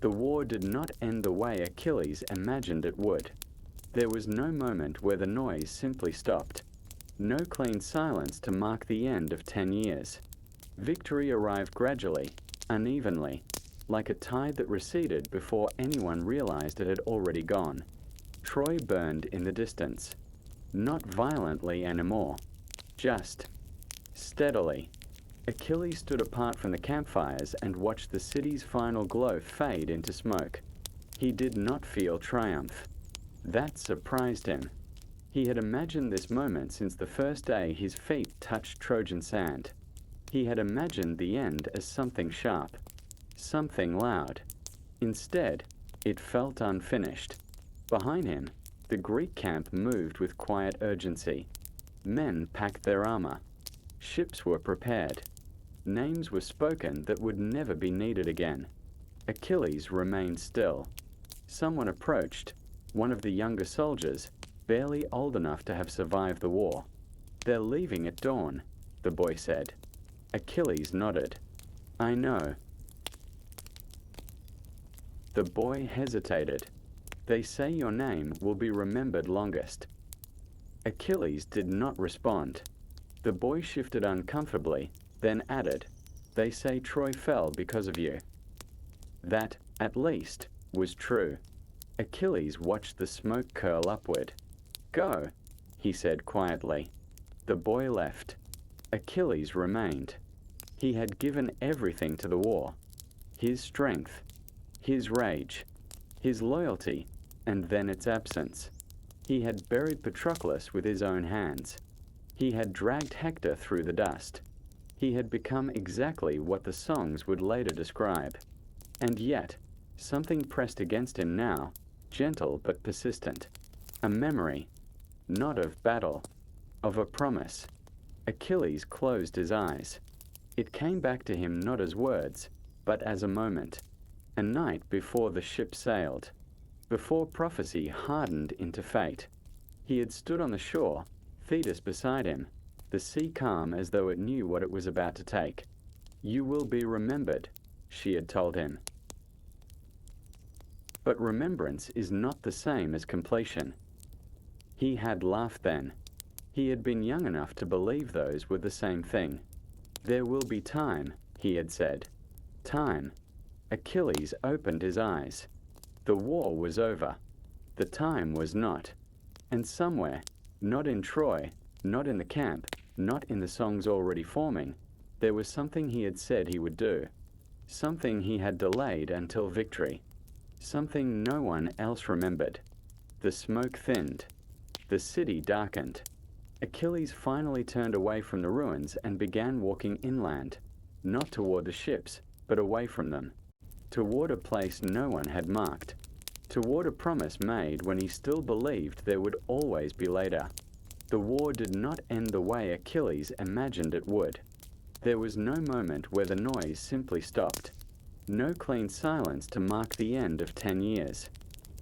The war did not end the way Achilles imagined it would. There was no moment where the noise simply stopped. No clean silence to mark the end of 10 years. Victory arrived gradually, unevenly, like a tide that receded before anyone realized it had already gone. Troy burned in the distance. Not violently anymore, just steadily. Achilles stood apart from the campfires and watched the city's final glow fade into smoke. He did not feel triumph. That surprised him. He had imagined this moment since the first day his feet touched Trojan sand. He had imagined the end as something sharp, something loud. Instead, it felt unfinished. Behind him, the Greek camp moved with quiet urgency. Men packed their armor. Ships were prepared. Names were spoken that would never be needed again. Achilles remained still. Someone approached, one of the younger soldiers, barely old enough to have survived the war. "They're leaving at dawn," the boy said. Achilles nodded. "I know." The boy hesitated. "They say your name will be remembered longest." Achilles did not respond. The boy shifted uncomfortably, then added, "They say Troy fell because of you." That, at least, was true. Achilles watched the smoke curl upward. "Go," he said quietly. The boy left. Achilles remained. He had given everything to the war. His strength, his rage, his loyalty, and then its absence. He had buried Patroclus with his own hands. He had dragged Hector through the dust. He had become exactly what the songs would later describe. And yet, something pressed against him now, gentle but persistent. A memory, not of battle, of a promise. Achilles closed his eyes. It came back to him not as words, but as a moment. A night before the ship sailed. Before prophecy hardened into fate. He had stood on the shore, Thetis beside him, the sea calm as though it knew what it was about to take. "You will be remembered," she had told him. But remembrance is not the same as completion. He had laughed then. He had been young enough to believe those were the same thing. "There will be time," he had said. Time. Achilles opened his eyes. The war was over. The time was not. And somewhere, not in Troy, not in the camp, not in the songs already forming, there was something he had said he would do. Something he had delayed until victory. Something no one else remembered. The smoke thinned. The city darkened. Achilles finally turned away from the ruins and began walking inland, not toward the ships, but away from them, toward a place no one had marked, toward a promise made when he still believed there would always be later. The war did not end the way Achilles imagined it would. There was no moment where the noise simply stopped. No clean silence to mark the end of 10 years.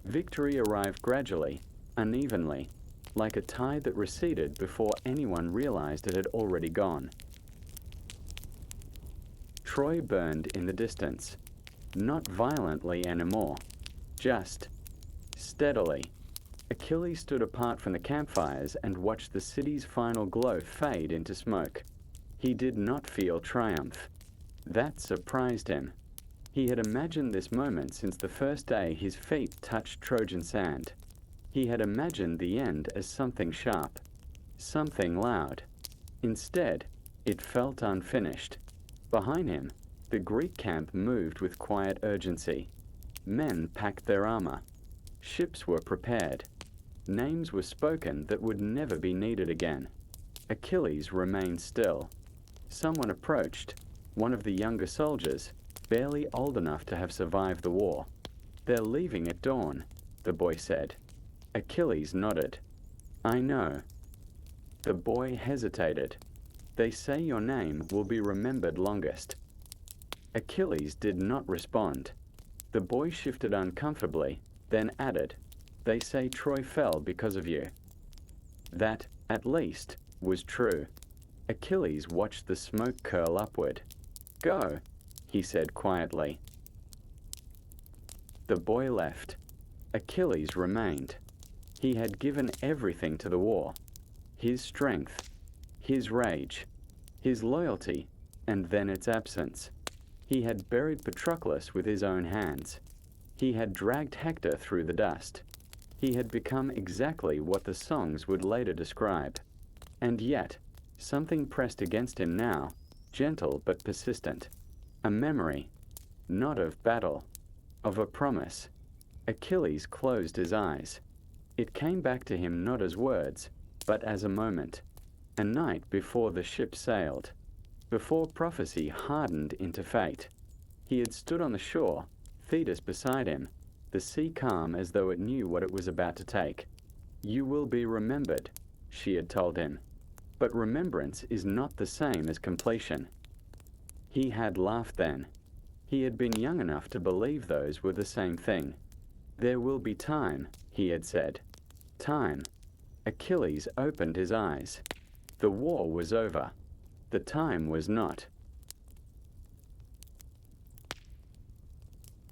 Victory arrived gradually, unevenly, like a tide that receded before anyone realized it had already gone. Troy burned in the distance. Not violently anymore, just steadily. Achilles stood apart from the campfires and watched the city's final glow fade into smoke. He did not feel triumph. That surprised him. He had imagined this moment since the first day his feet touched Trojan sand. He had imagined the end as something sharp, something loud. Instead, it felt unfinished. Behind him, the Greek camp moved with quiet urgency. Men packed their armor. Ships were prepared. Names were spoken that would never be needed again. Achilles remained still. Someone approached, one of the younger soldiers, barely old enough to have survived the war. "They're leaving at dawn," the boy said. Achilles nodded. "I know." The boy hesitated. "They say your name will be remembered longest." Achilles did not respond. The boy shifted uncomfortably, then added, "They say Troy fell because of you." That, at least, was true. Achilles watched the smoke curl upward. "Go," he said quietly. The boy left. Achilles remained. He had given everything to the war. His strength, his rage, his loyalty, and then its absence. He had buried Patroclus with his own hands. He had dragged Hector through the dust. He had become exactly what the songs would later describe. And yet, something pressed against him now, gentle but persistent. A memory, not of battle, of a promise. Achilles closed his eyes. It came back to him not as words, but as a moment. A night before the ship sailed. Before prophecy hardened into fate. He had stood on the shore, Thetis beside him, the sea calm as though it knew what it was about to take. "You will be remembered," she had told him. But remembrance is not the same as completion. He had laughed then. He had been young enough to believe those were the same thing. "There will be time," he had said. Time. Achilles opened his eyes. The war was over. The time was not.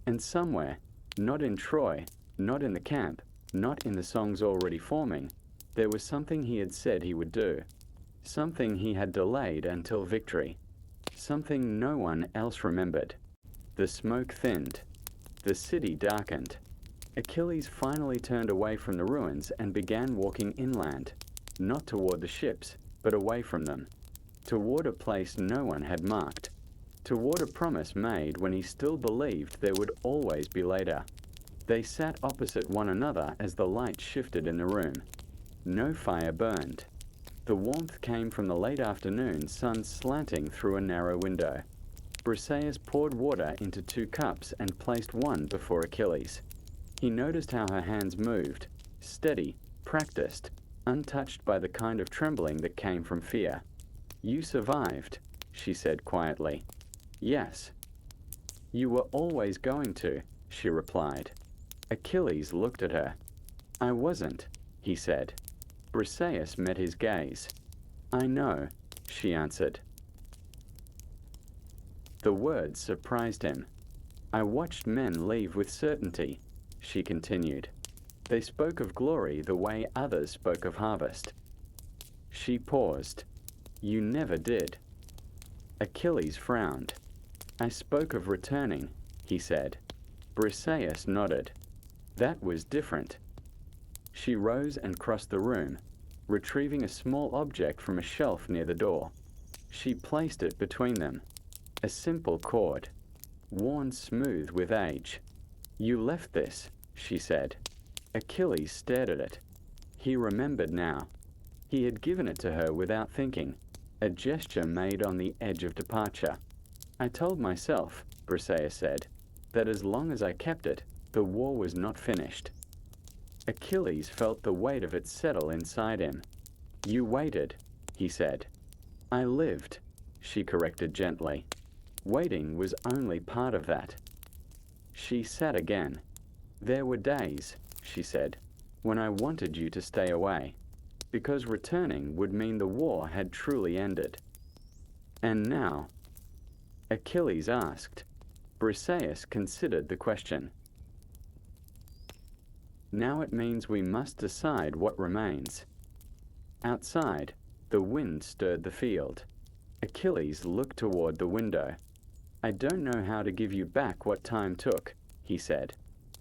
And somewhere, not in Troy, not in the camp, not in the songs already forming, there was something he had said he would do. Something he had delayed until victory. Something no one else remembered. The smoke thinned. The city darkened. Achilles finally turned away from the ruins and began walking inland, not toward the ships, but away from them, toward a place no one had marked, toward a promise made when he still believed there would always be later. They sat opposite one another as the light shifted in the room. No fire burned. The warmth came from the late afternoon sun slanting through a narrow window. Briseis poured water into 2 cups and placed one before Achilles. He noticed how her hands moved, steady, practiced, untouched by the kind of trembling that came from fear. "You survived," she said quietly. "Yes." "You were always going to," she replied. Achilles looked at her. "I wasn't," he said. Briseis met his gaze. "I know," she answered. The words surprised him. "I watched men leave with certainty," she continued. "They spoke of glory the way others spoke of harvest." She paused. "You never did." Achilles frowned. "I spoke of returning," he said. Briseis nodded. "That was different." She rose and crossed the room, retrieving a small object from a shelf near the door. She placed it between them. A simple cord, worn smooth with age. "You left this," she said. Achilles stared at it. He remembered now. He had given it to her without thinking, a gesture made on the edge of departure. "I told myself," Briseis said, "that as long as I kept it, the war was not finished." Achilles felt the weight of it settle inside him. "You waited," he said. "I lived," she corrected gently. Waiting was only part of that. She sat again. "There were days," she said, "when I wanted you to stay away, because returning would mean the war had truly ended." "And now?" Achilles asked. Briseis considered the question. "Now it means we must decide what remains." Outside, the wind stirred the field. Achilles looked toward the window. "I don't know how to give you back what time took," he said.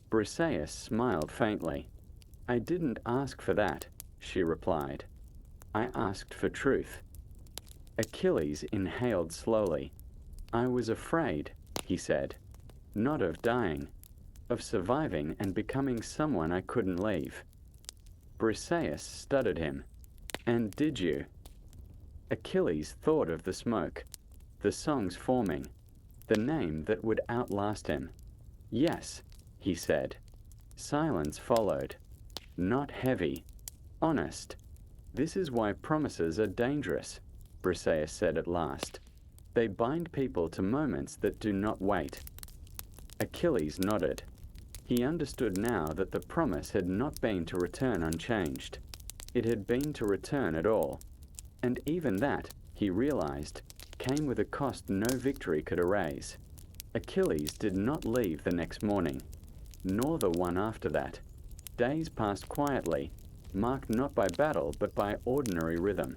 Briseis smiled faintly. "I didn't ask for that," she replied. "I asked for truth." Achilles inhaled slowly. "I was afraid," he said. "Not of dying, of surviving and becoming someone I couldn't leave." Briseis stuttered him. "And did you?" Achilles thought of the smoke, the songs forming, the name that would outlast him. "Yes," he said. Silence followed. Not heavy. Honest. "This is why promises are dangerous," Briseis said at last. "They bind people to moments that do not wait." Achilles nodded. He understood now that the promise had not been to return unchanged. It had been to return at all. And even that, he realized, came with a cost no victory could erase. Achilles did not leave the next morning. nor the one after that. Days passed quietly, marked not by battle but by ordinary rhythm.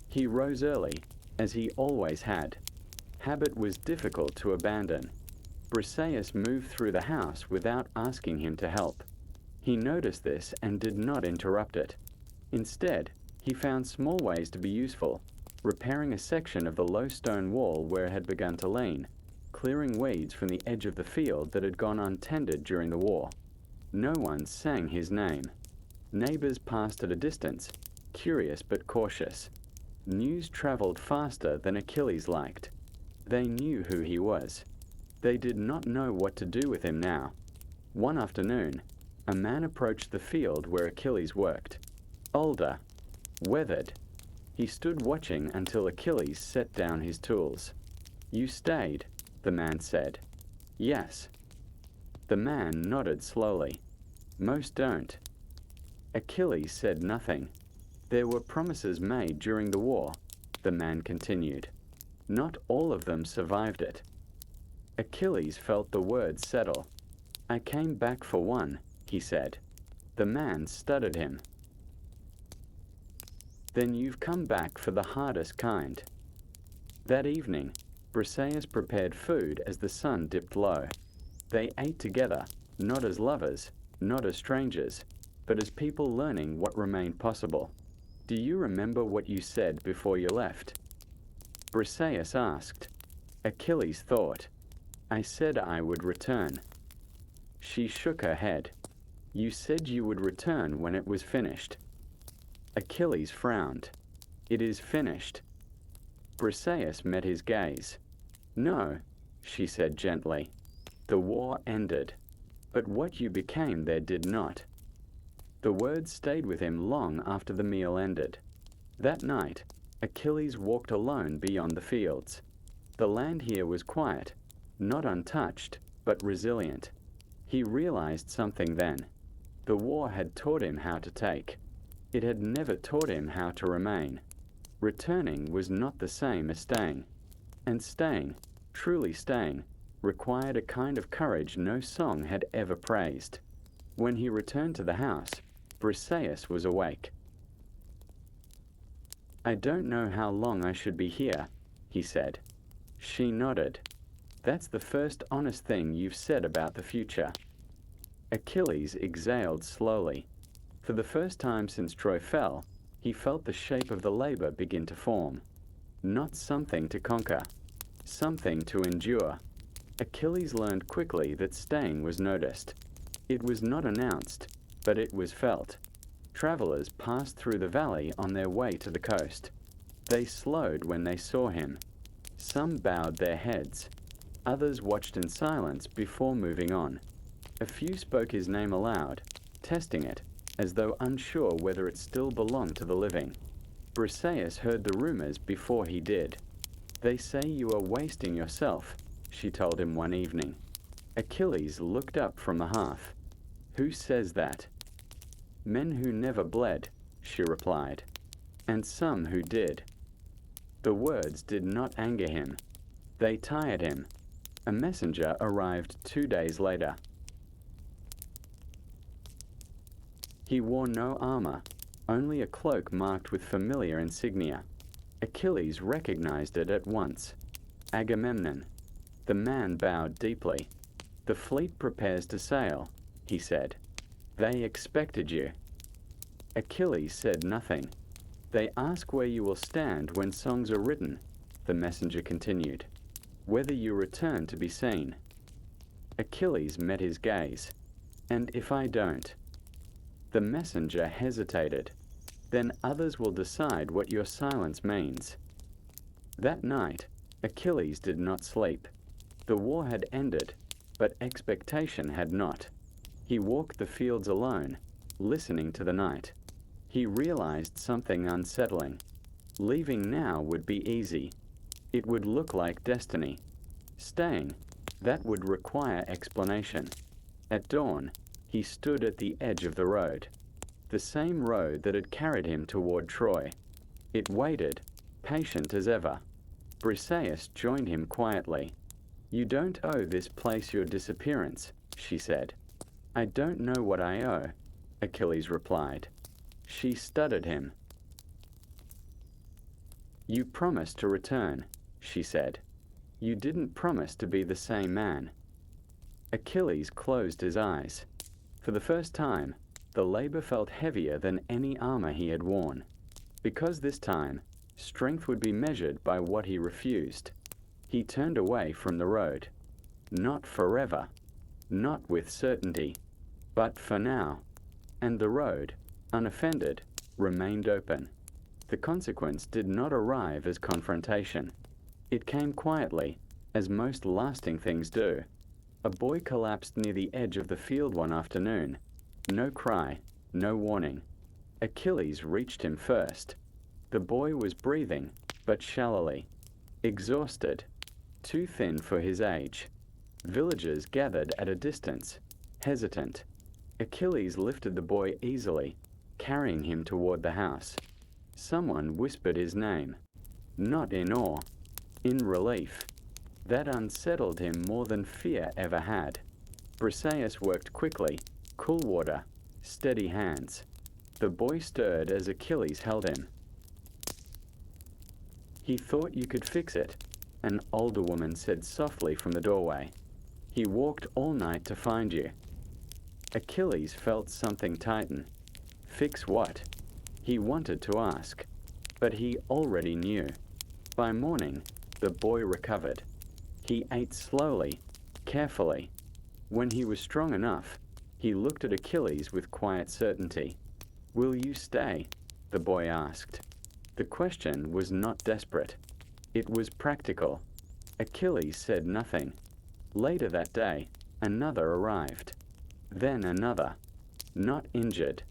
He rose early, as he always had. Habit was difficult to abandon. Briseis moved through the house without asking him to help. He noticed this and did not interrupt it. Instead, he found small ways to be useful, repairing a section of the low stone wall where it had begun to lean, clearing weeds from the edge of the field that had gone untended during the war. No one sang his name. Neighbors passed at a distance, curious but cautious. News traveled faster than Achilles liked. They knew who he was. They did not know what to do with him now. One afternoon, a man approached the field where Achilles worked. Older, weathered. He stood watching until Achilles set down his tools. "You stayed," the man said. "Yes." The man nodded slowly. "Most don't." Achilles said nothing. "There were promises made during the war," the man continued. "Not all of them survived it." Achilles felt the words settle. "I came back for one," he said. The man stuttered him. "Then you've come back for the hardest kind." That evening, Briseis prepared food as the sun dipped low. They ate together, not as lovers, not as strangers, but as people learning what remained possible. "Do you remember what you said before you left?" Briseis asked. Achilles thought. "I said I would return." She shook her head. "You said you would return when it was finished." Achilles frowned. "It is finished." Briseis met his gaze. "No," she said gently. "The war ended, but what you became there did not." The words stayed with him long after the meal ended. That night, Achilles walked alone beyond the fields. The land here was quiet, not untouched, but resilient. He realized something then. The war had taught him how to take. It had never taught him how to remain. Returning was not the same as staying. And staying, truly staying, required a kind of courage no song had ever praised. When he returned to the house, Briseis was awake. "I don't know how long I should be here," he said. She nodded. "That's the first honest thing you've said about the future." Achilles exhaled slowly. For the first time since Troy fell, he felt the shape of the labor begin to form. Not something to conquer, something to endure. Achilles learned quickly that staying was noticed. It was not announced, but it was felt. Travelers passed through the valley on their way to the coast. They slowed when they saw him. Some bowed their heads. Others watched in silence before moving on. A few spoke his name aloud, testing it, as though unsure whether it still belonged to the living. Briseis heard the rumors before he did. "They say you are wasting yourself," she told him one evening. Achilles looked up from the hearth. "Who says that?" "Men who never bled," she replied, "and some who did." The words did not anger him. They tired him. A messenger arrived 2 days later. He wore no armor, only a cloak marked with familiar insignia. Achilles recognized it at once. Agamemnon. The man bowed deeply. "The fleet prepares to sail," he said. "They expected you." Achilles said nothing. "They ask where you will stand when songs are written," the messenger continued. "Whether you return to be seen." Achilles met his gaze. "And if I don't?" The messenger hesitated. "Then others will decide what your silence means." That night, Achilles did not sleep. The war had ended, but expectation had not. He walked the fields alone, listening to the night. He realized something unsettling. Leaving now would be easy. It would look like destiny. Staying, that would require explanation. At dawn, he stood at the edge of the road. The same road that had carried him toward Troy. It waited, patient as ever. Briseis joined him quietly. You don't owe this place your disappearance, she said. I don't know what I owe, Achilles replied. She stuttered him. You promised to return, she said. You didn't promise to be the same man. Achilles closed his eyes. For the first time, the labor felt heavier than any armor he had worn. Because this time, strength would be measured by what he refused. He turned away from the road. Not forever, not with certainty, but for now. And the road, unoffended, remained open. The consequence did not arrive as confrontation. It came quietly, as most lasting things do. A boy collapsed near the edge of the field one afternoon. No cry, no warning. Achilles reached him first. The boy was breathing, but shallowly. Exhausted, too thin for his age. Villagers gathered at a distance, hesitant. Achilles lifted the boy easily, carrying him toward the house. Someone whispered his name, not in awe, in relief. That unsettled him more than fear ever had. Briseis worked quickly, cool water, steady hands. The boy stirred as Achilles held him. He thought you could fix it, an older woman said softly from the doorway. He walked all night to find you. Achilles felt something tighten. Fix what? He wanted to ask, but he already knew. By morning, the boy recovered. He ate slowly, carefully. When he was strong enough, he looked at Achilles with quiet certainty. Will you stay? The boy asked. The question was not desperate. It was practical. Achilles said nothing. Later that day, another arrived. Then another. Not injured.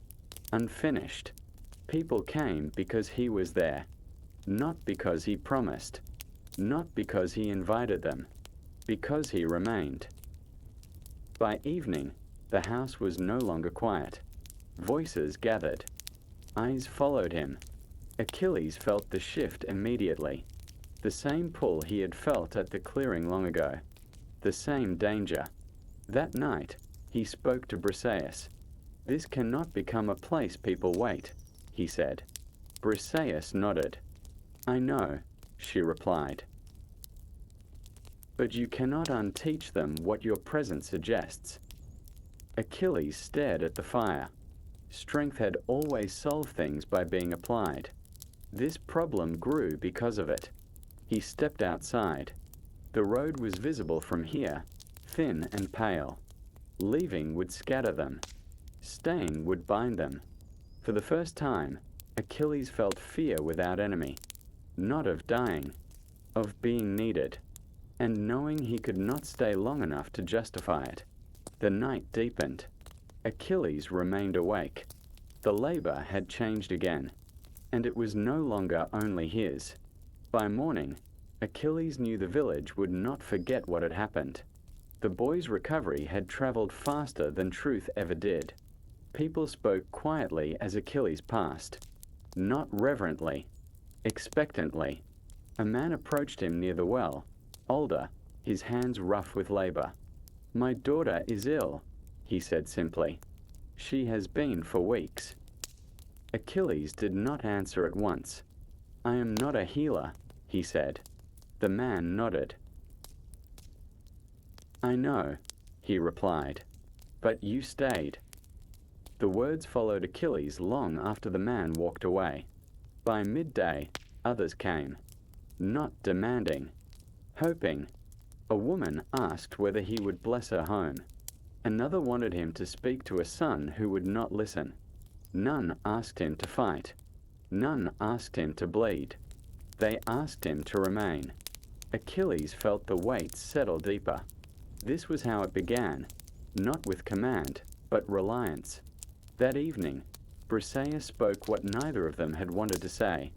Unfinished. People came because he was there. Not because he promised. Not because he invited them. Because he remained. By evening, the house was no longer quiet. Voices gathered. Eyes followed him. Achilles felt the shift immediately. The same pull he had felt at the clearing long ago. The same danger. That night, he spoke to Briseis. This cannot become a place people wait, he said. Briseis nodded. I know, she replied. But you cannot unteach them what your presence suggests. Achilles stared at the fire. Strength had always solved things by being applied. This problem grew because of it. He stepped outside. The road was visible from here, thin and pale. Leaving would scatter them. Staying would bind them. For the first time, Achilles felt fear without enemy. Not of dying, of being needed, and knowing he could not stay long enough to justify it. The night deepened. Achilles remained awake. The labor had changed again, and it was no longer only his. By morning, Achilles knew the village would not forget what had happened. The boy's recovery had traveled faster than truth ever did. People spoke quietly as Achilles passed, not reverently, expectantly. A man approached him near the well, older, his hands rough with labor. My daughter is ill, he said simply. She has been for weeks. Achilles did not answer at once. I am not a healer, he said. The man nodded. I know, he replied, but you stayed. The words followed Achilles long after the man walked away. By midday, others came, not demanding, hoping. A woman asked whether he would bless her home. Another wanted him to speak to a son who would not listen. None asked him to fight. None asked him to bleed. They asked him to remain. Achilles felt the weight settle deeper. This was how it began, not with command, but reliance. That evening, Briseis spoke what neither of them had wanted to say.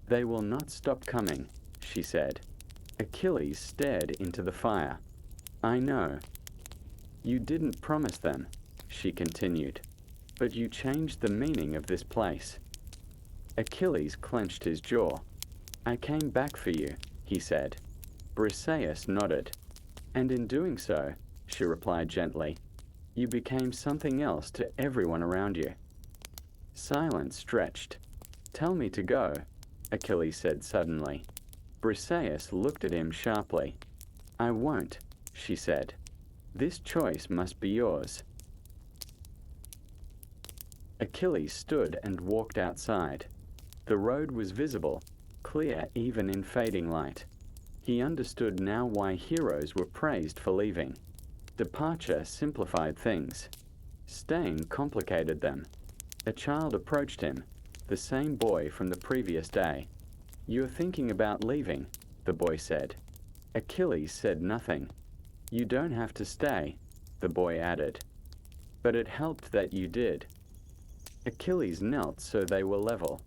They will not stop coming, she said. Achilles stared into the fire. I know. You didn't promise them, she continued, but you changed the meaning of this place. Achilles clenched his jaw. I came back for you, he said. Briseis nodded. And in doing so, she replied gently, you became something else to everyone around you. Silence stretched. Tell me to go, Achilles said suddenly. Briseis looked at him sharply. I won't, she said. This choice must be yours. Achilles stood and walked outside. The road was visible, clear even in fading light. He understood now why heroes were praised for leaving. Departure simplified things. Staying complicated them. A child approached him, the same boy from the previous day. You're thinking about leaving, the boy said. Achilles said nothing. You don't have to stay, the boy added. But it helped that you did. Achilles knelt so they were level.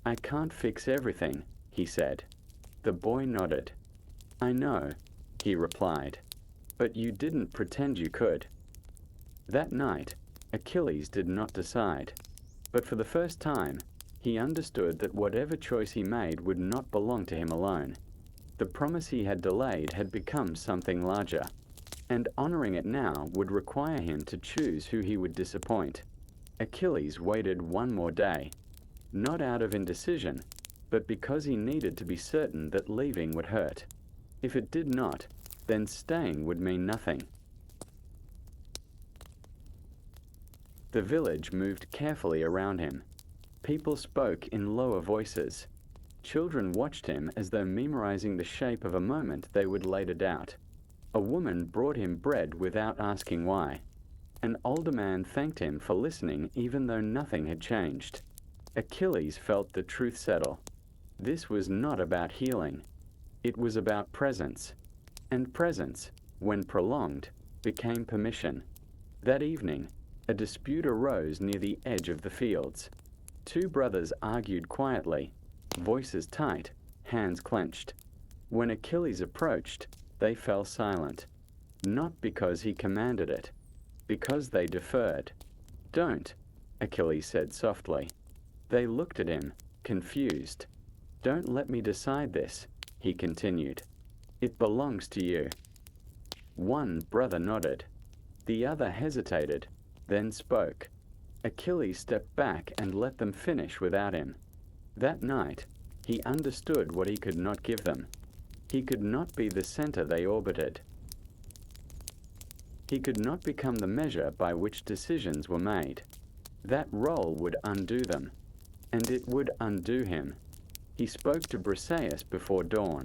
I can't fix everything, he said. The boy nodded. I know, he replied. But you didn't pretend you could. That night, Achilles did not decide. But for the first time, he understood that whatever choice he made would not belong to him alone. The promise he had delayed had become something larger, and honoring it now would require him to choose who he would disappoint. Achilles waited one more day, not out of indecision, but because he needed to be certain that leaving would hurt. If it did not, then staying would mean nothing. The village moved carefully around him. People spoke in lower voices. Children watched him as though memorizing the shape of a moment they would later doubt. A woman brought him bread without asking why. An older man thanked him for listening even though nothing had changed. Achilles felt the truth settle. This was not about healing. It was about presence. And presence, when prolonged, became permission. That evening, a dispute arose near the edge of the fields. Two brothers argued quietly, voices tight, hands clenched. When Achilles approached, they fell silent. Not because he commanded it, because they deferred. Don't, Achilles said softly. They looked at him, confused. Don't let me decide this, he continued. It belongs to you. One brother nodded. The other hesitated, then spoke. Achilles stepped back and let them finish without him. That night, he understood what he could not give them. He could not be the center they orbited. He could not become the measure by which decisions were made. That role would undo them, and it would undo him. He spoke to Briseis before dawn.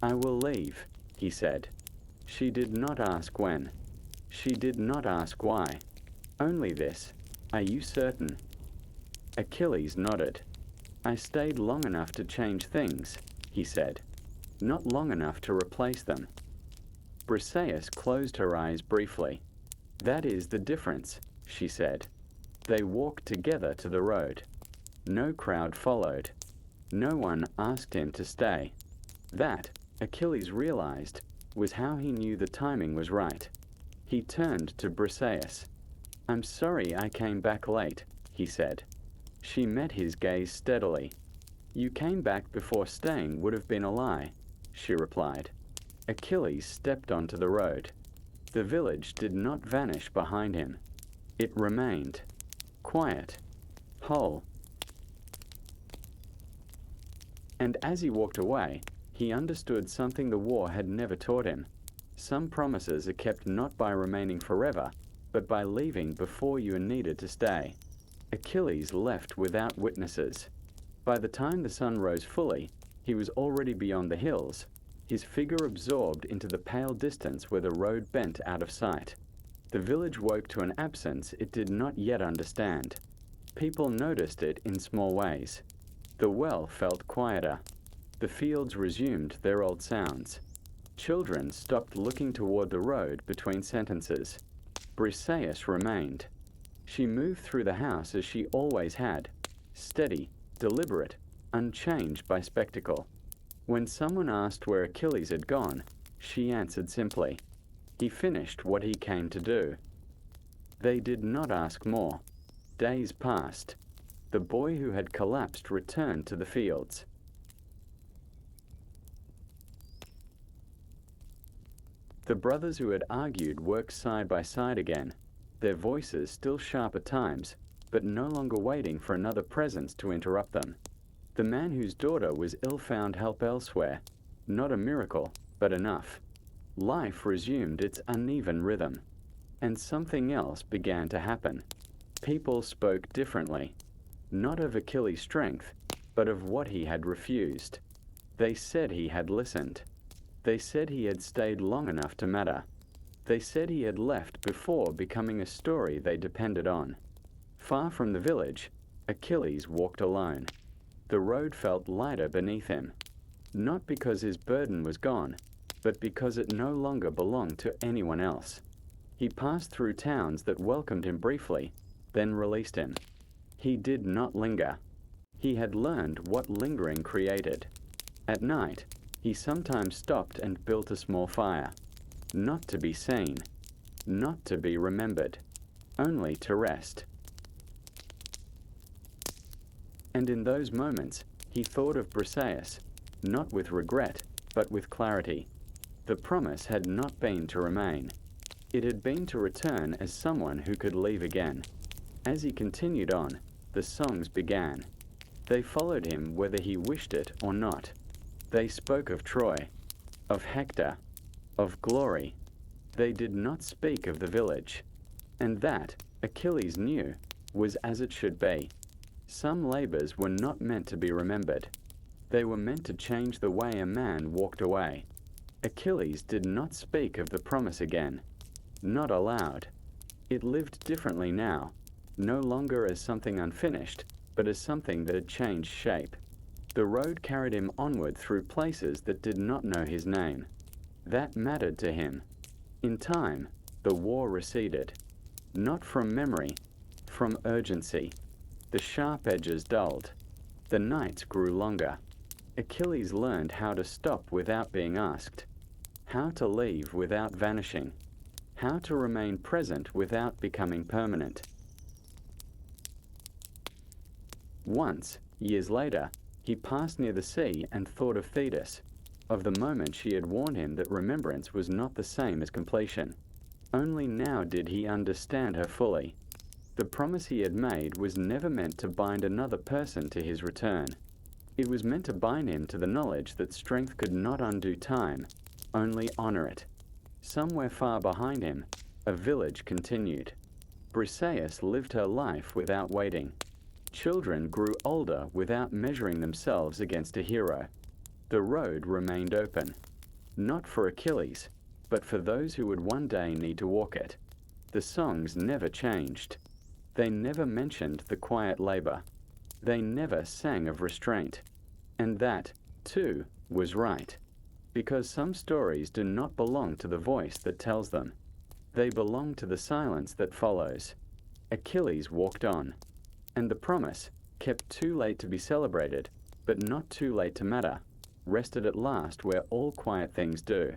I will leave, he said. She did not ask when. She did not ask why. Only this. Are you certain? Achilles nodded. I stayed long enough to change things, he said. Not long enough to replace them. Briseis closed her eyes briefly. That is the difference, she said. They walked together to the road. No crowd followed. No one asked him to stay. That, Achilles realized, was how he knew the timing was right. He turned to Briseis. I'm sorry I came back late, he said. She met his gaze steadily. You came back before staying would have been a lie, she replied. Achilles stepped onto the road. The village did not vanish behind him. It remained. Quiet. Whole. And as he walked away, he understood something the war had never taught him. Some promises are kept not by remaining forever, but by leaving before you are needed to stay. Achilles left without witnesses. By the time the sun rose fully, he was already beyond the hills, his figure absorbed into the pale distance where the road bent out of sight. The village woke to an absence it did not yet understand. People noticed it in small ways. The well felt quieter. The fields resumed their old sounds. Children stopped looking toward the road between sentences. Briseis remained. She moved through the house as she always had, steady, deliberate, unchanged by spectacle. When someone asked where Achilles had gone, she answered simply, he finished what he came to do. They did not ask more. Days passed. The boy who had collapsed returned to the fields. The brothers who had argued worked side by side again, their voices still sharp at times, but no longer waiting for another presence to interrupt them. The man whose daughter was ill found help elsewhere, not a miracle, but enough. Life resumed its uneven rhythm, and something else began to happen. People spoke differently, not of Achilles' strength, but of what he had refused. They said he had listened. They said he had stayed long enough to matter. They said he had left before becoming a story they depended on. Far from the village, Achilles walked alone. The road felt lighter beneath him, not because his burden was gone, but because it no longer belonged to anyone else. He passed through towns that welcomed him briefly, then released him. He did not linger. He had learned what lingering created. At night, he sometimes stopped and built a small fire, not to be seen, not to be remembered, only to rest. And in those moments, he thought of Briseis, not with regret, but with clarity. The promise had not been to remain. It had been to return as someone who could leave again. As he continued on, the songs began. They followed him whether he wished it or not. They spoke of Troy, of Hector, of glory. They did not speak of the village. And that, Achilles knew, was as it should be. Some labors were not meant to be remembered. They were meant to change the way a man walked away. Achilles did not speak of the promise again, not aloud. It lived differently now, no longer as something unfinished, but as something that had changed shape. The road carried him onward through places that did not know his name. That mattered to him. In time, the war receded. Not from memory, from urgency. The sharp edges dulled. The nights grew longer. Achilles learned how to stop without being asked, how to leave without vanishing, how to remain present without becoming permanent. Once, years later, he passed near the sea and thought of Thetis, of the moment she had warned him that remembrance was not the same as completion. Only now did he understand her fully. The promise he had made was never meant to bind another person to his return. It was meant to bind him to the knowledge that strength could not undo time, only honor it. Somewhere far behind him, a village continued. Briseis lived her life without waiting. Children grew older without measuring themselves against a hero. The road remained open, not for Achilles, but for those who would one day need to walk it. The songs never changed. They never mentioned the quiet labor. They never sang of restraint. And that, too, was right. Because some stories do not belong to the voice that tells them. They belong to the silence that follows. Achilles walked on. And the promise, kept too late to be celebrated, but not too late to matter, rested at last where all quiet things do.